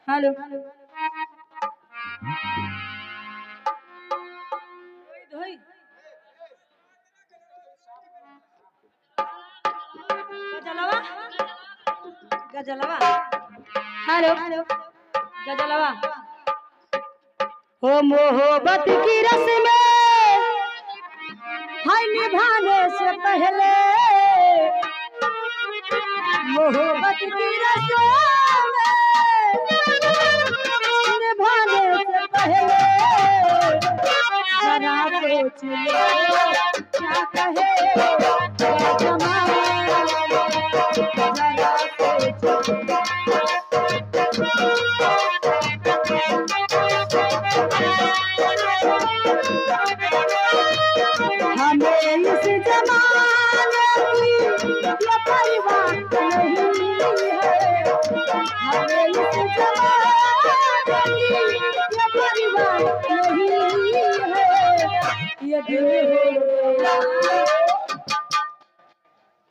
Hello गजलवा गजलवा hello गजलवा हो मोहब्बत की रस में है निभाने से पहले मोहब्बत की रस में निभाने से पहले जरा सोच लो क्या कहे जमाना जरा सोच हमें इस जमाने की ये परिवार नहीं है हमें इस जमाने की ये परिवार नहीं है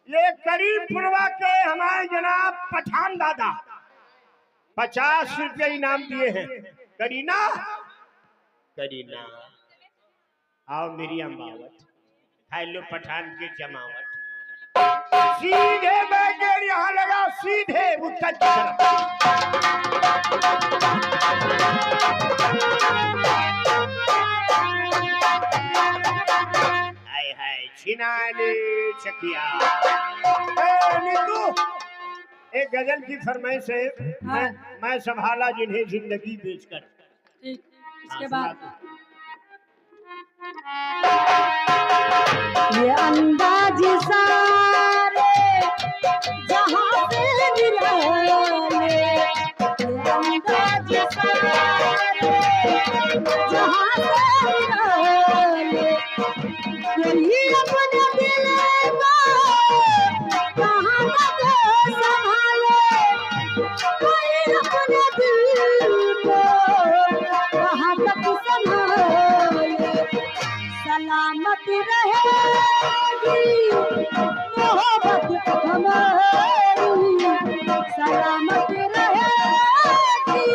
ये करीमपुरवा के हमारे जनाब पठान दादा 50 रुपये इनाम दिए हैं। करीना करीना आओ मेरी अम्बावत हेलो पठान के जमावट सीधे बैठे यहाँ लगा सीधे उत्तर की तरफ। हाय हाय छिनाले चकिया नीतू एक गजल की फरमाइश है। मैं संभाला जिन्हें जिंदगी बेचकर। ठीक इसके बाद ये अंदाज सारे जहां से निराले ये अंदाज सारे जहां से निराले यही अपने दिल को कहां तक संभाले कोई अपने दिल को कहां तक संभाले सलामत रहेगी मोहब्बत हमारी सलामत रहेगी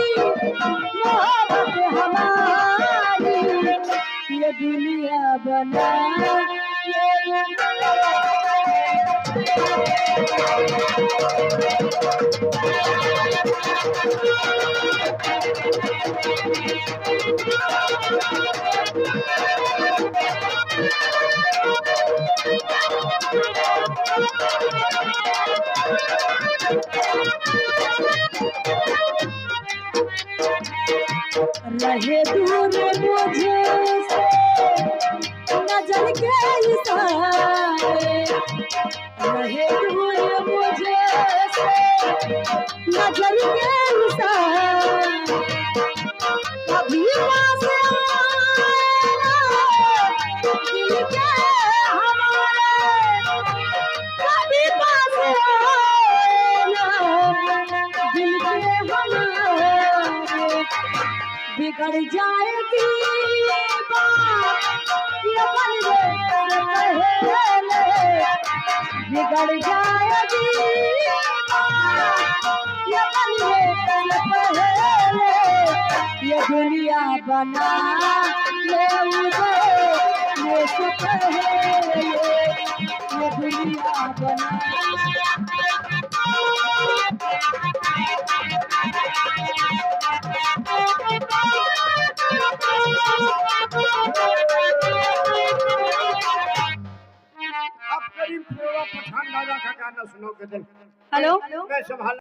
मोहब्बत हमारी ये दुनिया बना रहे दूर मुझे से नजर के इशारे रहे दूर मुझे से नजर के इशारे कभी पास आना दिल के हमारे कभी पास आना दिल के हमारे बिगड़ जाएगी बात ये बनने से पहले बिगड़ जाएगी बात ये बनने से पहले ये दुनिया बना ले से पहले ये दुनिया बना अब करीमपुरवा पठान दादा का गाना सुनो गजल। हेलो मैं संभाल